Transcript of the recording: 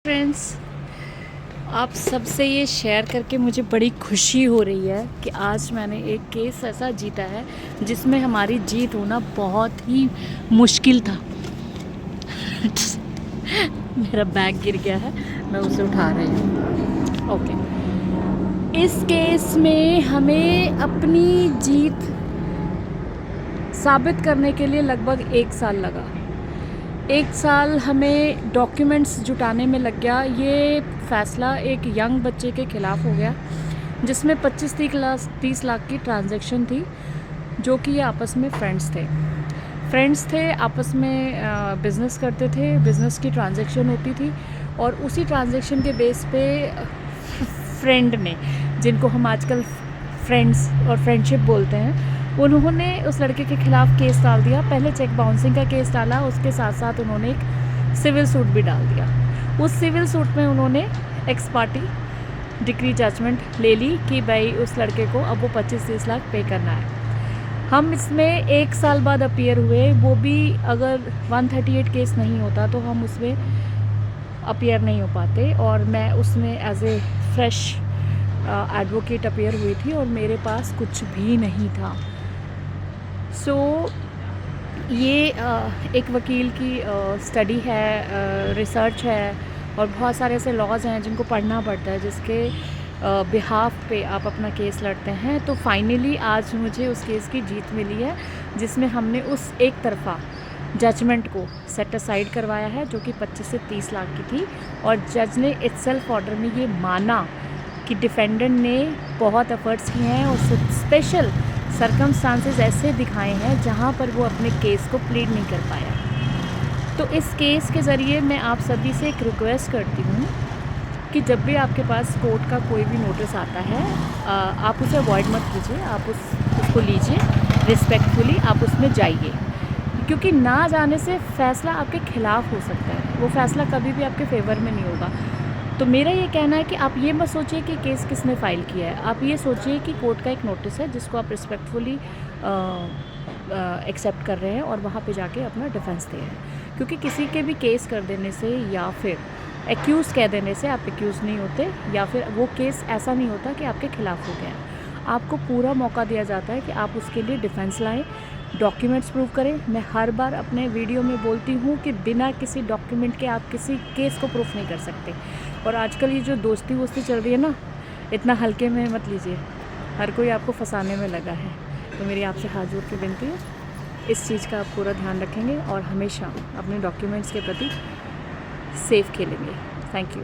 Friends, आप सबसे ये शेयर करके मुझे बड़ी खुशी हो रही है कि आज मैंने एक केस ऐसा जीता है जिसमें हमारी जीत होना बहुत ही मुश्किल था। मेरा बैग गिर गया है, मैं उसे उठा रही हूँ। ओके, इस केस में हमें अपनी जीत साबित करने के लिए लगभग 1 साल लगा। 1 साल हमें डॉक्यूमेंट्स जुटाने में लग गया। ये फ़ैसला एक यंग बच्चे के ख़िलाफ़ हो गया जिसमें 25-30 लाख की ट्रांजैक्शन थी, जो कि ये आपस में फ्रेंड्स थे, आपस में बिज़नेस करते थे, बिज़नेस की ट्रांजैक्शन होती थी और उसी ट्रांजैक्शन के बेस पे फ्रेंड ने, जिनको हम आजकल फ्रेंड्स और फ्रेंडशिप बोलते हैं, उन्होंने उस लड़के के ख़िलाफ़ केस डाल दिया। पहले चेक बाउंसिंग का केस डाला, उसके साथ साथ उन्होंने एक सिविल सूट भी डाल दिया। उस सिविल सूट में उन्होंने एक्स पार्टी डिक्री जजमेंट ले ली कि भाई उस लड़के को अब वो 25-30 लाख पे करना है। हम इसमें 1 साल बाद अपीयर हुए, वो भी अगर 138 केस नहीं होता तो हम उसमें अपीयर नहीं हो पाते, और मैं उसमें as a fresh advocate appear हुई थी और मेरे पास कुछ भी नहीं था। सो ये एक वकील की स्टडी है, रिसर्च है, और बहुत सारे ऐसे लॉज हैं जिनको पढ़ना पड़ता है, जिसके बिहाफ पे आप अपना केस लड़ते हैं। तो फाइनली आज मुझे उस केस की जीत मिली है, जिसमें हमने उस एक तरफ़ा जजमेंट को सेट असाइड करवाया है, जो कि 25 से 30 लाख की थी, और जज ने इटसेल्फ ऑर्डर में ये माना कि डिफेंडेंट ने बहुत एफर्ट्स किए हैं और स्पेशल सर्कमस्टांसेस ऐसे दिखाए हैं जहां पर वो अपने केस को प्लीड नहीं कर पाया। तो इस केस के ज़रिए मैं आप सभी से एक रिक्वेस्ट करती हूँ कि जब भी आपके पास कोर्ट का कोई भी नोटिस आता है, आप उसे अवॉइड मत कीजिए, आप उसको लीजिए रिस्पेक्टफुली, आप उसमें जाइए, क्योंकि ना जाने से फ़ैसला आपके ख़िलाफ़ हो सकता है, वो फ़ैसला कभी भी आपके फेवर में नहीं होगा। तो मेरा ये कहना है कि आप ये मत सोचिए कि केस किसने फ़ाइल किया है, आप ये सोचिए कि कोर्ट का एक नोटिस है जिसको आप रिस्पेक्टफुली एक्सेप्ट कर रहे हैं और वहाँ पे जाके अपना डिफेंस दे रहे हैं। क्योंकि किसी के भी केस कर देने से या फिर एक्यूज़ कह देने से आप एक्यूज़ नहीं होते, या फिर वो केस ऐसा नहीं होता कि आपके ख़िलाफ़ हो गया है। आपको पूरा मौका दिया जाता है कि आप उसके लिए डिफेंस लाएँ, डॉक्यूमेंट्स प्रूव करें। मैं हर बार अपने वीडियो में बोलती हूँ कि बिना किसी डॉक्यूमेंट के आप किसी केस को प्रूफ नहीं कर सकते। और आजकल ये जो दोस्ती वोस्ती चल रही है ना, इतना हल्के में मत लीजिए, हर कोई आपको फंसाने में लगा है। तो मेरी आपसे हाथ जोड़ के विनती है, इस चीज़ का आप पूरा ध्यान रखेंगे और हमेशा अपने डॉक्यूमेंट्स के प्रति सेफ खेलेंगे। Thank you.